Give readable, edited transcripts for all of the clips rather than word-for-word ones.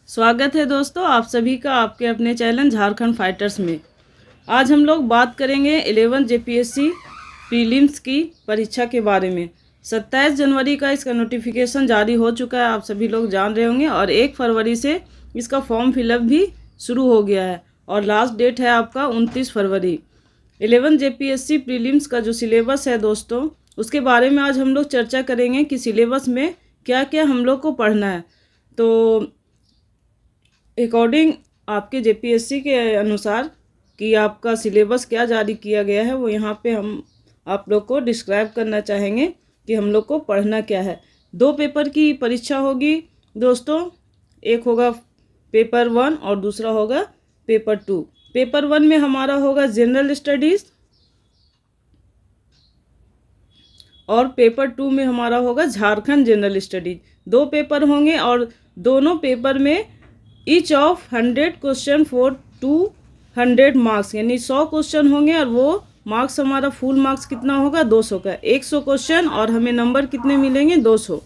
स्वागत है दोस्तों आप सभी का आपके अपने चैनल झारखंड फाइटर्स में। आज हम लोग बात करेंगे 11 जेपीएससी प्रीलिम्स की परीक्षा के बारे में। 27 जनवरी का इसका नोटिफिकेशन जारी हो चुका है, आप सभी लोग जान रहे होंगे, और 1 फरवरी से इसका फॉर्म फिलअप भी शुरू हो गया है और लास्ट डेट है आपका 29 फरवरी। 11 जेपीएससी प्रीलिम्स का जो सिलेबस है दोस्तों, उसके बारे में आज हम लोग चर्चा करेंगे कि सिलेबस में क्या क्या हम लोग को पढ़ना है। तो अकॉर्डिंग आपके जेपीएससी के अनुसार कि आपका सिलेबस क्या जारी किया गया है, वो यहाँ पे हम आप लोग को डिस्क्राइब करना चाहेंगे कि हम लोग को पढ़ना क्या है। 2 पेपर की परीक्षा होगी दोस्तों, एक होगा पेपर 1 और दूसरा होगा पेपर 2। पेपर 1 में हमारा होगा जनरल स्टडीज़ और पेपर 2 में हमारा होगा झारखंड जनरल स्टडीज। 2 पेपर होंगे और दोनों पेपर में each of 100 question for 200 marks, यानी 100 क्वेश्चन होंगे और वो मार्क्स हमारा फुल मार्क्स कितना होगा 200 का। 100 क्वेश्चन और हमें नंबर कितने मिलेंगे 200।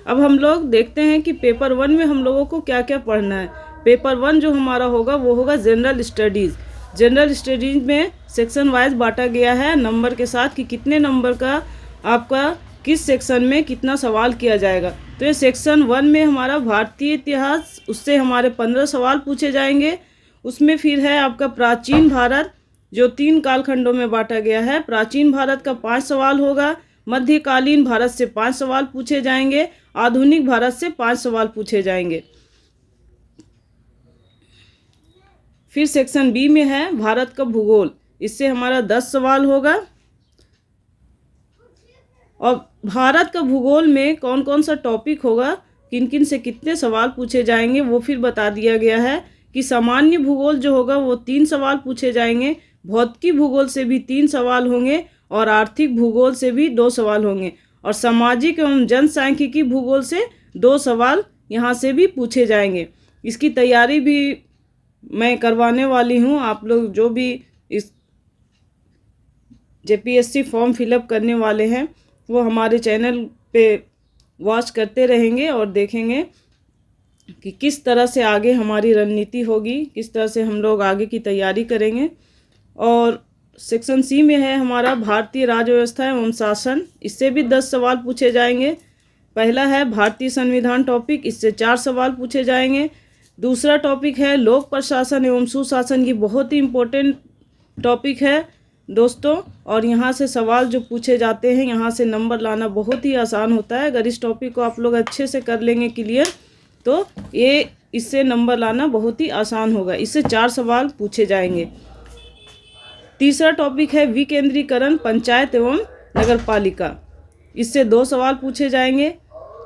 अब हम लोग देखते हैं कि पेपर 1 में हम लोगों को क्या क्या पढ़ना है। पेपर 1 जो हमारा होगा वो होगा जनरल स्टडीज़। जनरल स्टडीज़ में सेक्शन वाइज बांटा गया है नंबर के साथ कि कितने नंबर का आपका किस सेक्शन में कितना सवाल किया जाएगा। तो ये सेक्शन 1 में हमारा भारतीय इतिहास, उससे हमारे 15 सवाल पूछे जाएंगे। उसमें फिर है आपका प्राचीन भारत, जो 3 कालखंडों में बांटा गया है। प्राचीन भारत का 5 सवाल होगा, मध्यकालीन भारत से 5 सवाल पूछे जाएंगे, आधुनिक भारत से 5 सवाल पूछे जाएंगे। फिर सेक्शन बी में है भारत का भूगोल, इससे हमारा 10 सवाल होगा। और भारत का भूगोल में कौन कौन सा टॉपिक होगा, किन किन से कितने सवाल पूछे जाएंगे, वो फिर बता दिया गया है कि सामान्य भूगोल जो होगा वो 3 सवाल पूछे जाएंगे, भौतिकी भूगोल से भी 3 सवाल होंगे और आर्थिक भूगोल से भी 2 सवाल होंगे, और सामाजिक एवं जनसांख्यिकी भूगोल से 2 सवाल यहाँ से भी पूछे जाएंगे। इसकी तैयारी भी मैं करवाने वाली हूँ। आप लोग जो भी इस जेपीएससी फॉर्म फिलअप करने वाले हैं वो हमारे चैनल पे वॉच करते रहेंगे और देखेंगे कि किस तरह से आगे हमारी रणनीति होगी, किस तरह से हम लोग आगे की तैयारी करेंगे। और सेक्शन सी में है हमारा भारतीय राज्य व्यवस्था एवं शासन, इससे भी 10 सवाल पूछे जाएंगे। पहला है भारतीय संविधान टॉपिक, इससे 4 सवाल पूछे जाएंगे। दूसरा टॉपिक है लोक प्रशासन एवं सुशासन, की बहुत ही इम्पोर्टेंट टॉपिक है दोस्तों, और यहाँ से सवाल जो पूछे जाते हैं, यहाँ से नंबर लाना बहुत ही आसान होता है। अगर इस टॉपिक को आप लोग अच्छे से कर लेंगे क्लियर, तो ये इससे नंबर लाना बहुत ही आसान होगा। इससे 4 सवाल पूछे जाएंगे। तीसरा टॉपिक है विकेंद्रीकरण पंचायत एवं नगर पालिका, इससे 2 सवाल पूछे जाएंगे।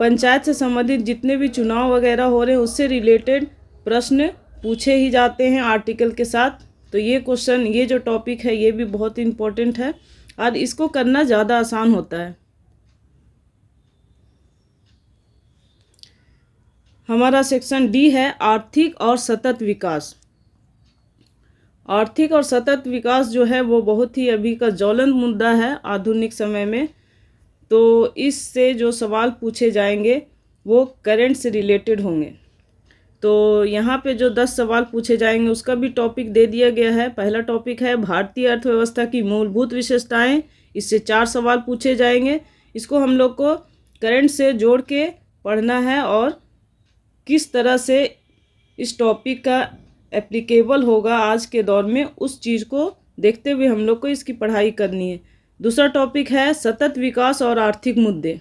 पंचायत से संबंधित जितने भी चुनाव वगैरह हो रहे हैं उससे रिलेटेड प्रश्न पूछे ही जाते हैं आर्टिकल के साथ। तो ये क्वेश्चन, ये जो टॉपिक है ये भी बहुत इम्पोर्टेंट है और इसको करना ज़्यादा आसान होता है। हमारा सेक्शन डी है आर्थिक और सतत विकास। आर्थिक और सतत विकास जो है वो बहुत ही अभी का ज्वलंत मुद्दा है आधुनिक समय में। तो इससे जो सवाल पूछे जाएंगे वो करंट से रिलेटेड होंगे। तो यहाँ पे जो 10 सवाल पूछे जाएंगे उसका भी टॉपिक दे दिया गया है। पहला टॉपिक है भारतीय अर्थव्यवस्था की मूलभूत विशेषताएं, इससे 4 सवाल पूछे जाएंगे। इसको हम लोग को करंट से जोड़ के पढ़ना है और किस तरह से इस टॉपिक का एप्लीकेबल होगा आज के दौर में, उस चीज़ को देखते हुए हम लोग को इसकी पढ़ाई करनी है। दूसरा टॉपिक है सतत विकास और आर्थिक मुद्दे,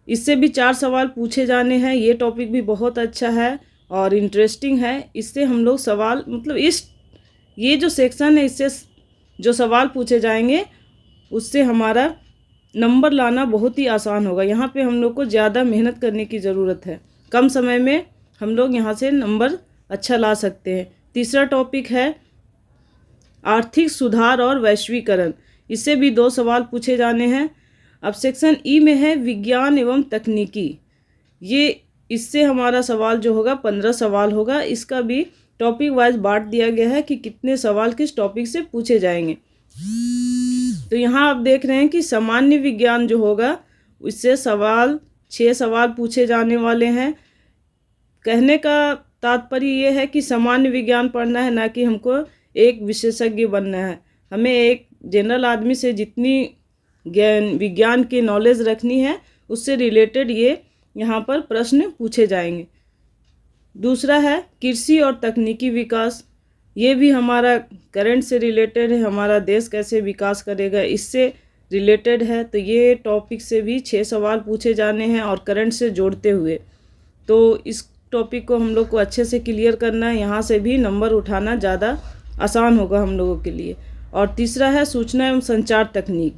इससे भी 4 सवाल पूछे जाने हैं। ये टॉपिक भी बहुत अच्छा है और इंटरेस्टिंग है। इससे हम लोग सवाल, मतलब ये जो सेक्शन है इससे जो सवाल पूछे जाएंगे उससे हमारा नंबर लाना बहुत ही आसान होगा। यहाँ पे हम लोग को ज़्यादा मेहनत करने की ज़रूरत है, कम समय में हम लोग यहाँ से नंबर अच्छा ला सकते हैं। तीसरा टॉपिक है आर्थिक सुधार और वैश्वीकरण, इससे भी 2 सवाल पूछे जाने हैं। अब सेक्शन ई में है विज्ञान एवं तकनीकी, ये इससे हमारा सवाल जो होगा 15 सवाल होगा। इसका भी टॉपिक वाइज बांट दिया गया है कि कितने सवाल किस टॉपिक से पूछे जाएंगे। तो यहाँ आप देख रहे हैं कि सामान्य विज्ञान जो होगा इससे 6 सवाल पूछे जाने वाले हैं। कहने का तात्पर्य ये है कि सामान्य विज्ञान पढ़ना है, ना कि हमको एक विशेषज्ञ बनना है। हमें एक जनरल आदमी से जितनी विज्ञान की नॉलेज रखनी है उससे रिलेटेड ये यहाँ पर प्रश्न पूछे जाएंगे। दूसरा है कृषि और तकनीकी विकास। ये भी हमारा करंट से रिलेटेड है, हमारा देश कैसे विकास करेगा इससे रिलेटेड है। तो ये टॉपिक से भी 6 सवाल पूछे जाने हैं और करंट से जोड़ते हुए। तो इस टॉपिक को हम लोग को अच्छे से क्लियर करना है, यहाँ से भी नंबर उठाना ज़्यादा आसान होगा हम लोगों के लिए। और तीसरा है सूचना एवं संचार तकनीक।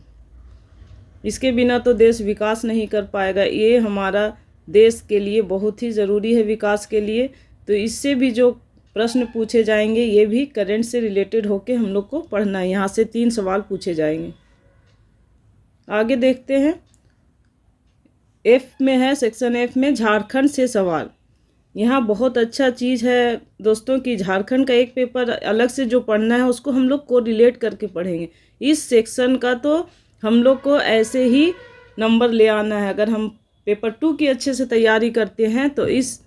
इसके बिना तो देश विकास नहीं कर पाएगा, ये हमारा देश के लिए बहुत ही ज़रूरी है विकास के लिए। तो इससे भी जो प्रश्न पूछे जाएंगे ये भी करंट से रिलेटेड होके हम लोग को पढ़ना है। यहाँ से 3 सवाल पूछे जाएंगे। आगे देखते हैं, एफ में है, सेक्शन एफ में झारखंड से सवाल। यहाँ बहुत अच्छा चीज़ है दोस्तों कि झारखंड का एक पेपर अलग से जो पढ़ना है उसको हम लोग को रिलेट करके पढ़ेंगे। इस सेक्शन का तो हम लोग को ऐसे ही नंबर ले आना है। अगर हम पेपर 2 की अच्छे से तैयारी करते हैं तो इस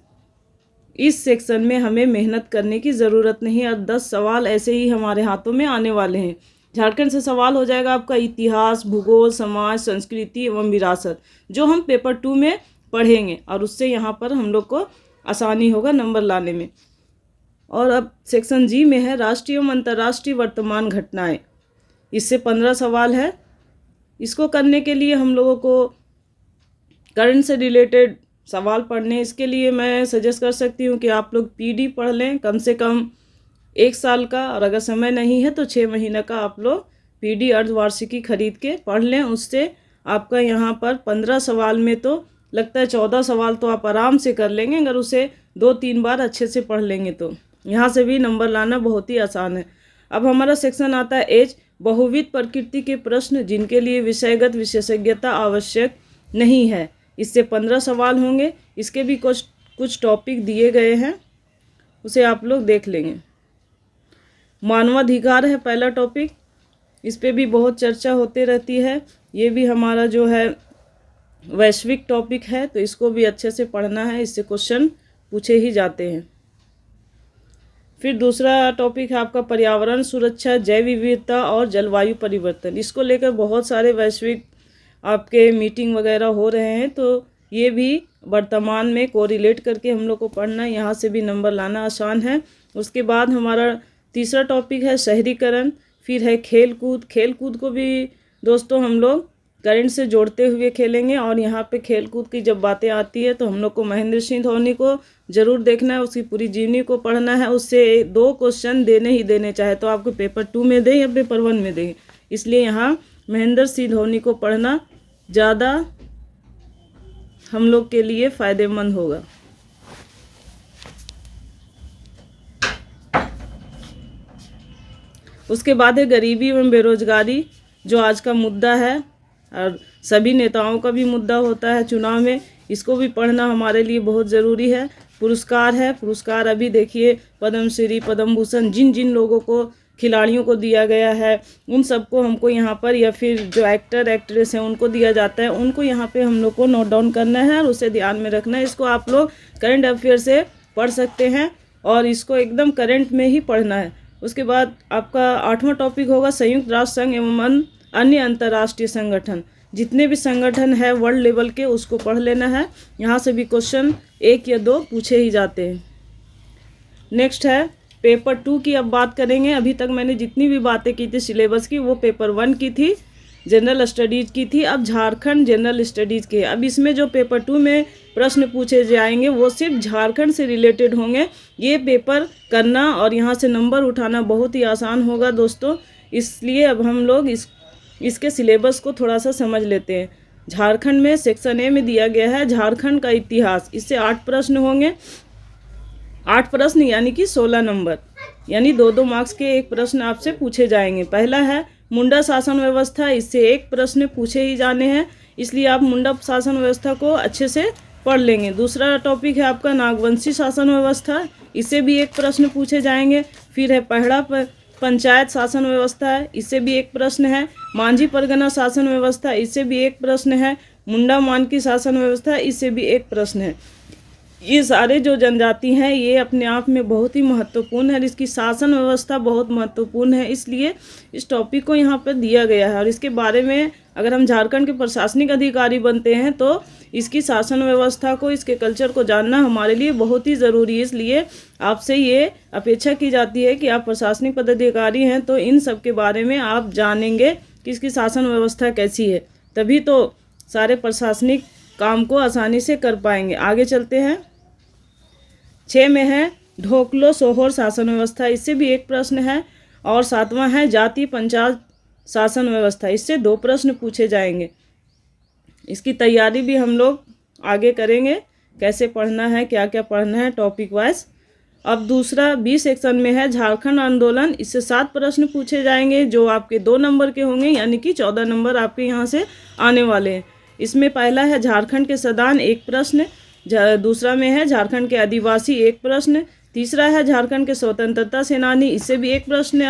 सेक्शन में हमें मेहनत करने की ज़रूरत नहीं है और 10 सवाल ऐसे ही हमारे हाथों में आने वाले हैं। झारखंड से सवाल हो जाएगा आपका इतिहास, भूगोल, समाज, संस्कृति एवं विरासत, जो हम पेपर 2 में पढ़ेंगे और उससे यहाँ पर हम लोग को आसानी होगा नंबर लाने में। और अब सेक्शन जी में है राष्ट्रीय एवं अंतर्राष्ट्रीय वर्तमान घटनाएं। इससे 15 सवाल है। इसको करने के लिए हम लोगों को करंट से रिलेटेड सवाल पढ़ने, इसके लिए मैं सजेस्ट कर सकती हूँ कि आप लोग पीडी पढ़ लें कम से कम 1 साल का, और अगर समय नहीं है तो 6 महीने का आप लोग पीडी अर्धवार्षिकी खरीद के पढ़ लें। उससे आपका यहाँ पर 15 सवाल में तो लगता है 14 सवाल तो आप आराम से कर लेंगे, अगर उसे 2-3 बार अच्छे से पढ़ लेंगे तो यहाँ से भी नंबर लाना बहुत ही आसान है। अब हमारा सेक्शन आता है एच, बहुविध प्रकृति के प्रश्न जिनके लिए विषयगत विशेषज्ञता आवश्यक नहीं है। इससे 15 सवाल होंगे। इसके भी कुछ टॉपिक दिए गए हैं, उसे आप लोग देख लेंगे। मानवाधिकार है पहला टॉपिक, इस पे भी बहुत चर्चा होते रहती है। ये भी हमारा जो है वैश्विक टॉपिक है, तो इसको भी अच्छे से पढ़ना है, इससे क्वेश्चन पूछे ही जाते हैं। फिर दूसरा टॉपिक है आपका पर्यावरण सुरक्षा, जैव विविधता और जलवायु परिवर्तन। इसको लेकर बहुत सारे वैश्विक आपके मीटिंग वगैरह हो रहे हैं, तो ये भी वर्तमान में कोरिलेट करके हम लोग को पढ़ना है, यहाँ से भी नंबर लाना आसान है। उसके बाद हमारा तीसरा टॉपिक है शहरीकरण। फिर है खेल कूद को भी दोस्तों हम लोग करंट से जोड़ते हुए खेलेंगे। और यहाँ पे खेल कूद की जब बातें आती है तो हम लोग को महेंद्र सिंह धोनी को ज़रूर देखना है, उसकी पूरी जीवनी को पढ़ना है। उससे 2 क्वेश्चन देने ही देने, चाहे तो आपको पेपर 2 में दें या पेपर 1 में दें। इसलिए यहाँ महेंद्र सिंह धोनी को पढ़ना ज़्यादा हम लोग के लिए फ़ायदेमंद होगा। उसके बाद है गरीबी एवं बेरोजगारी, जो आज का मुद्दा है और सभी नेताओं का भी मुद्दा होता है चुनाव में। इसको भी पढ़ना हमारे लिए बहुत ज़रूरी है। पुरस्कार है, पुरस्कार अभी देखिए पद्मश्री, पद्म भूषण जिन जिन लोगों को, खिलाड़ियों को दिया गया है, उन सबको हमको यहाँ पर, या फिर जो एक्टर एक्ट्रेस हैं उनको दिया जाता है, उनको यहाँ पे हम लोग को नोट डाउन करना है और उसे ध्यान में रखना है। इसको आप लोग करंट अफेयर से पढ़ सकते हैं और इसको एकदम करंट में ही पढ़ना है। उसके बाद आपका 8वां टॉपिक होगा संयुक्त राष्ट्र संघ एवं अन्य अंतर्राष्ट्रीय संगठन। जितने भी संगठन है वर्ल्ड लेवल के, उसको पढ़ लेना है। यहाँ से भी क्वेश्चन 1 या 2 पूछे ही जाते हैं। नेक्स्ट है पेपर 2 की अब बात करेंगे। अभी तक मैंने जितनी भी बातें की थी सिलेबस की, वो पेपर 1 की थी, जनरल स्टडीज़ की थी। अब झारखंड जनरल स्टडीज़ की है। अब इसमें जो पेपर 2 में प्रश्न पूछे जाएंगे वो सिर्फ झारखंड से रिलेटेड होंगे। ये पेपर करना और यहाँ से नंबर उठाना बहुत ही आसान होगा दोस्तों। इसलिए अब हम लोग इसके सिलेबस को थोड़ा सा समझ लेते हैं। झारखंड में सेक्शन ए में दिया गया है झारखंड का इतिहास। इससे 8 प्रश्न होंगे। 8 प्रश्न यानी कि 16 नंबर, यानी 2-2 मार्क्स के एक प्रश्न आपसे पूछे जाएंगे। पहला है मुंडा शासन व्यवस्था। इससे 1 प्रश्न पूछे ही जाने हैं, इसलिए आप मुंडा शासन व्यवस्था को अच्छे से पढ़ लेंगे। दूसरा टॉपिक है आपका नागवंशी शासन व्यवस्था। इससे भी 1 प्रश्न पूछे जाएंगे। फिर है पहला पंचायत शासन व्यवस्था है, इससे भी 1 प्रश्न है। मांझी परगना शासन व्यवस्था, इससे भी 1 प्रश्न है। मुंडामान की शासन व्यवस्था, इससे भी एक प्रश्न है। ये सारे जो जनजाति हैं ये अपने आप में बहुत ही महत्वपूर्ण है और इसकी शासन व्यवस्था बहुत महत्वपूर्ण है, इसलिए इस टॉपिक को यहाँ पर दिया गया है। और इसके बारे में अगर हम झारखंड के प्रशासनिक अधिकारी बनते हैं तो इसकी शासन व्यवस्था को, इसके कल्चर को जानना हमारे लिए बहुत ही ज़रूरी है। इसलिए आपसे ये अपेक्षा की जाती है कि आप प्रशासनिक पदाधिकारी हैं तो इन सब के बारे में आप जानेंगे कि इसकी शासन व्यवस्था कैसी है, तभी तो सारे प्रशासनिक काम को आसानी से कर पाएंगे। आगे चलते हैं। 6 में है ढोकलो सोहर शासन व्यवस्था, इससे भी एक प्रश्न है। और 7वां है जाति पंचायत शासन व्यवस्था, इससे 2 प्रश्न पूछे जाएंगे। इसकी तैयारी भी हम लोग आगे करेंगे, कैसे पढ़ना है, क्या क्या पढ़ना है टॉपिक वाइज। अब दूसरा बी सेक्शन में है झारखंड आंदोलन, इससे 7 प्रश्न पूछे जाएंगे जो आपके 2 नंबर के होंगे, यानी कि 14 नंबर आपके यहाँ से आने वाले हैं। इसमें पहला है झारखंड के सदान, 1 प्रश्न। दूसरा में है झारखंड के आदिवासी, 1 प्रश्न। तीसरा है झारखंड के स्वतंत्रता सेनानी, इससे भी 1 प्रश्न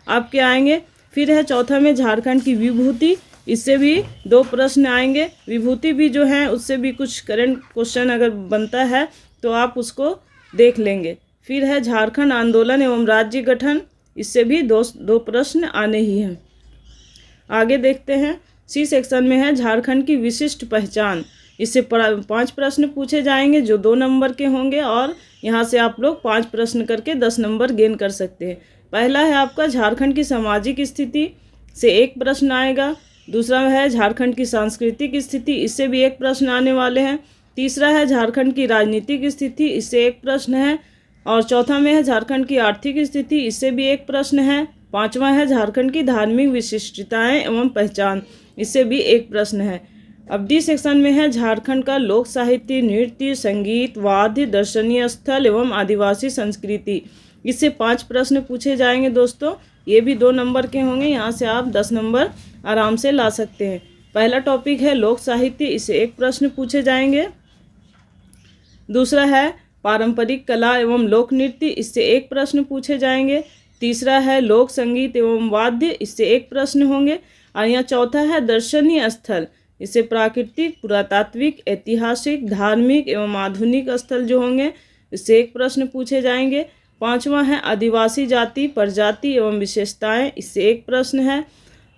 आपके आएंगे। फिर है चौथा में झारखंड की विभूति, इससे भी 2 प्रश्न आएंगे। विभूति भी जो है उससे भी कुछ करंट क्वेश्चन अगर बनता है तो आप उसको देख लेंगे। फिर है झारखंड आंदोलन एवं राज्य गठन, इससे भी 2 प्रश्न आने ही हैं। आगे देखते हैं। सी सेक्शन में है झारखंड की विशिष्ट पहचान, इससे 5 प्रश्न पूछे जाएंगे जो 2 नंबर के होंगे और यहाँ से आप लोग 5 प्रश्न करके 10 नंबर गेन कर सकते हैं। पहला है आपका झारखंड की सामाजिक स्थिति, से 1 प्रश्न आएगा। दूसरा है झारखंड की सांस्कृतिक स्थिति, इससे भी 1 प्रश्न आने वाले हैं। तीसरा है झारखंड की राजनीतिक स्थिति, इससे 1 प्रश्न है। और चौथा में है झारखंड की आर्थिक स्थिति, इससे भी 1 प्रश्न है। 5वां है झारखंड की धार्मिक विशिष्टताएं एवं पहचान, इससे भी 1 प्रश्न है। अब डी सेक्शन में है झारखंड का लोक साहित्य, नृत्य, संगीत, वाद्य, दर्शनीय स्थल एवं आदिवासी संस्कृति, इससे 5 प्रश्न पूछे जाएंगे दोस्तों। ये भी 2 नंबर के होंगे, यहाँ से आप 10 नंबर आराम से ला सकते हैं। पहला टॉपिक है लोक साहित्य, इससे 1 प्रश्न पूछे जाएंगे। दूसरा है पारंपरिक कला एवं लोक नृत्य, इससे 1 प्रश्न पूछे जाएंगे। तीसरा है लोक संगीत एवं वाद्य, इससे 1 प्रश्न होंगे। और यहाँ चौथा है दर्शनीय स्थल, इससे प्राकृतिक, पुरातात्विक, ऐतिहासिक, धार्मिक एवं आधुनिक स्थल जो होंगे इससे 1 प्रश्न पूछे जाएंगे। 5वां है आदिवासी जाति, प्रजाति एवं विशेषताएं, इससे 1 प्रश्न है।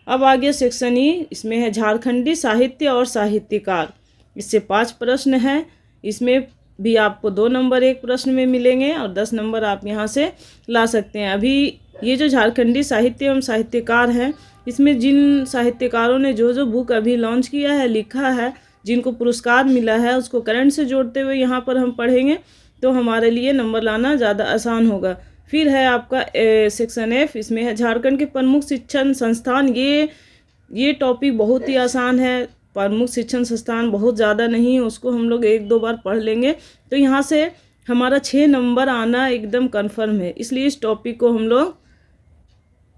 अब आगे सेक्शन ई, इसमें है झारखंडी साहित्य और साहित्यकार, इससे 5 प्रश्न हैं। इसमें भी आपको 2 नंबर 1 प्रश्न में मिलेंगे और 10 नंबर आप यहाँ से ला सकते हैं। अभी ये जो झारखंडी साहित्य एवं साहित्यकार हैं, इसमें जिन साहित्यकारों ने जो बुक अभी लॉन्च किया है, लिखा है, जिनको पुरस्कार मिला है, उसको करंट से जोड़ते हुए यहाँ पर हम पढ़ेंगे तो हमारे लिए नंबर लाना ज़्यादा आसान होगा। फिर है आपका सेक्शन एफ, इसमें है झारखंड के प्रमुख शिक्षण संस्थान। ये टॉपिक बहुत ही आसान है, प्रमुख शिक्षण संस्थान बहुत ज़्यादा नहीं है, उसको हम लोग 1-2 बार पढ़ लेंगे तो यहाँ से हमारा 6 नंबर आना एकदम कन्फर्म है। इसलिए इस टॉपिक को हम लोग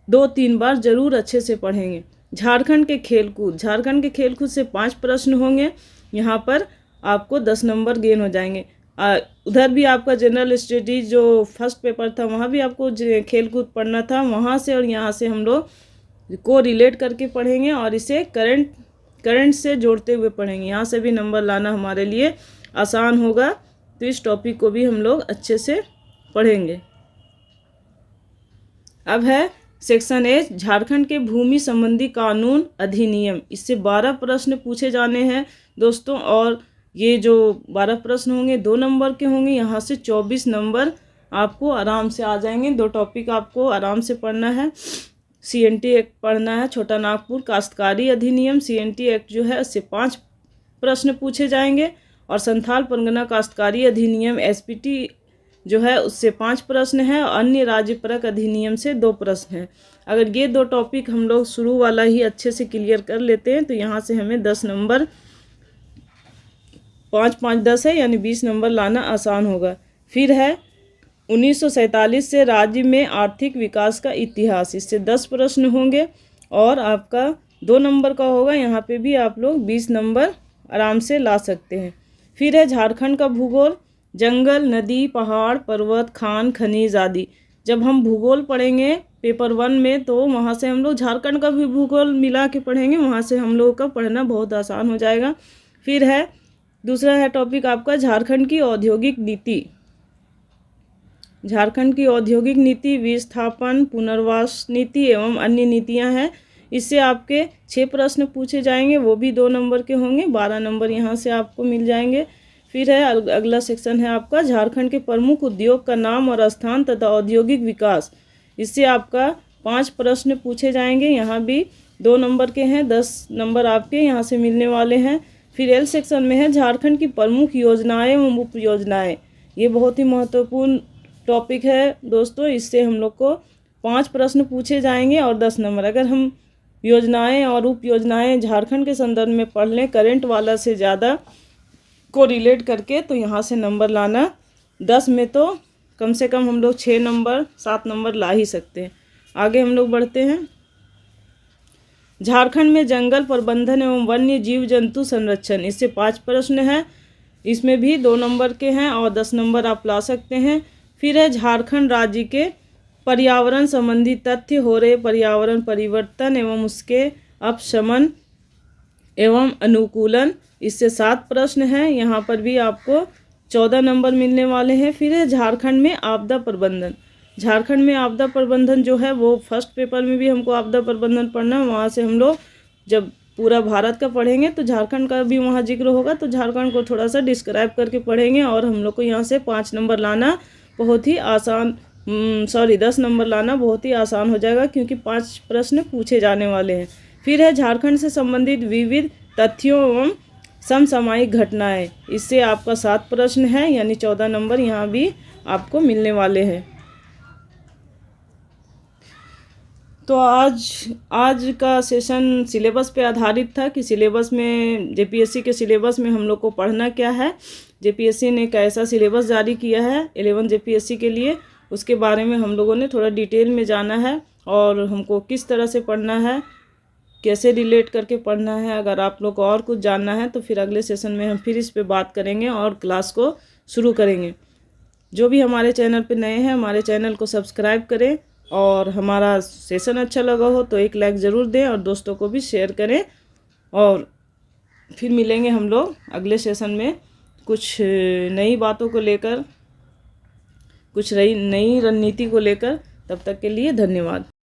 2-3 बार ज़रूर अच्छे से पढ़ेंगे। झारखंड के खेलकूद से 5 प्रश्न होंगे, यहाँ पर आपको 10 नंबर गेन हो जाएंगे। उधर भी आपका जनरल स्टडीज जो फर्स्ट पेपर था वहाँ भी आपको खेलकूद पढ़ना था, वहाँ से और यहाँ से हम लोग को रिलेट करके पढ़ेंगे और इसे करंट से जोड़ते हुए पढ़ेंगे। यहाँ से भी नंबर लाना हमारे लिए आसान होगा, तो इस टॉपिक को भी हम लोग अच्छे से पढ़ेंगे। अब है सेक्शन ए, झारखंड के भूमि संबंधी कानून अधिनियम, इससे 12 प्रश्न पूछे जाने हैं दोस्तों। और ये जो 12 प्रश्न होंगे 2 नंबर के होंगे, यहाँ से 24 नंबर आपको आराम से आ जाएंगे। 2 टॉपिक आपको आराम से पढ़ना है। CNT एक्ट पढ़ना है, छोटा नागपुर काश्तकारी अधिनियम CNT एक्ट जो है उससे 5 प्रश्न पूछे जाएंगे। और संथाल परगना काश्तकारी अधिनियम SPT जो है उससे 5 प्रश्न है। और अन्य राज्य परक अधिनियम से 2 प्रश्न हैं। अगर ये 2 टॉपिक हम लोग शुरू वाला ही अच्छे से क्लियर कर लेते हैं तो यहाँ से हमें 10 नंबर 5-5-10 है, यानी 20 नंबर लाना आसान होगा। फिर है 1947 से राज्य में आर्थिक विकास का इतिहास, इससे 10 प्रश्न होंगे और आपका 2 नंबर का होगा। यहाँ पे भी आप लोग 20 नंबर आराम से ला सकते हैं। फिर है झारखंड का भूगोल, जंगल, नदी, पहाड़, पर्वत, खान, खनिज आदि। जब हम भूगोल पढ़ेंगे पेपर 1 में तो वहाँ से हम लोग झारखंड का भी भूगोल मिला के पढ़ेंगे, वहाँ से हम लोगों का पढ़ना बहुत आसान हो जाएगा। फिर है दूसरा है टॉपिक आपका झारखंड की औद्योगिक नीति। झारखंड की औद्योगिक नीति, विस्थापन, पुनर्वास नीति एवं अन्य नीतियां हैं। इससे आपके 6 प्रश्न पूछे जाएंगे, वो भी 2 नंबर के होंगे, 12 नंबर यहाँ से आपको मिल जाएंगे। फिर है अगला सेक्शन है आपका झारखंड के प्रमुख उद्योग का नाम और स्थान तथा औद्योगिक विकास। इससे आपका 5 प्रश्न पूछे जाएंगे, यहाँ भी 2 नंबर के हैं, 10 नंबर आपके यहाँ से मिलने वाले हैं। फिर एल सेक्शन में है झारखंड की प्रमुख योजनाएं एवं उप योजनाएं। ये बहुत ही महत्वपूर्ण टॉपिक है दोस्तों, इससे हम लोग को 5 प्रश्न पूछे जाएंगे और 10 नंबर। अगर हम योजनाएं और उप योजनाएं झारखंड के संदर्भ में पढ़ लें करंट वाला से ज़्यादा को रिलेट करके, तो यहाँ से नंबर लाना 10 में तो कम से कम हम लोग 6 नंबर 7 नंबर ला ही सकते हैं। आगे हम लोग बढ़ते हैं। झारखंड में जंगल प्रबंधन एवं वन्य जीव जंतु संरक्षण, इससे 5 प्रश्न हैं, इसमें भी 2 नंबर के हैं और 10 नंबर आप ला सकते हैं। फिर है झारखंड राज्य के पर्यावरण संबंधी तथ्य, हो रहे पर्यावरण परिवर्तन एवं उसके अपशमन एवं अनुकूलन, इससे 7 प्रश्न हैं, यहाँ पर भी आपको 14 नंबर मिलने वाले हैं। फिर है झारखंड में आपदा प्रबंधन। झारखंड में आपदा प्रबंधन जो है वो फर्स्ट पेपर में भी हमको आपदा प्रबंधन पढ़ना है, वहाँ से हम लोग जब पूरा भारत का पढ़ेंगे तो झारखंड का भी वहाँ जिक्र होगा, तो झारखंड को थोड़ा सा डिस्क्राइब करके पढ़ेंगे और हम लोग को यहाँ से 5 नंबर लाना बहुत ही आसान 10 नंबर लाना बहुत ही आसान हो जाएगा, क्योंकि 5 प्रश्न पूछे जाने वाले हैं। फिर है झारखंड से संबंधित विविध तथ्यों एवं समसामयिक घटनाएं, इससे आपका 7 प्रश्न है, यानी 14 नंबर यहाँ भी आपको मिलने वाले हैं। तो आज का सेशन सिलेबस पे आधारित था कि सिलेबस में जेपीएससी के सिलेबस में हम लोग को पढ़ना क्या है, जेपीएससी ने कैसा सिलेबस जारी किया है 11 जेपीएससी के लिए, उसके बारे में हम लोगों ने थोड़ा डिटेल में जाना है और हमको किस तरह से पढ़ना है, कैसे रिलेट करके पढ़ना है। अगर आप लोग को और कुछ जानना है तो फिर अगले सेशन में हम फिर इस पे बात करेंगे और क्लास को शुरू करेंगे। जो भी हमारे चैनल पे नए हैं हमारे चैनल को सब्सक्राइब करें, और हमारा सेशन अच्छा लगा हो तो एक लाइक ज़रूर दें और दोस्तों को भी शेयर करें। और फिर मिलेंगे हम लोग अगले सेशन में कुछ नई बातों को लेकर, कुछ नई रणनीति को लेकर। तब तक के लिए धन्यवाद।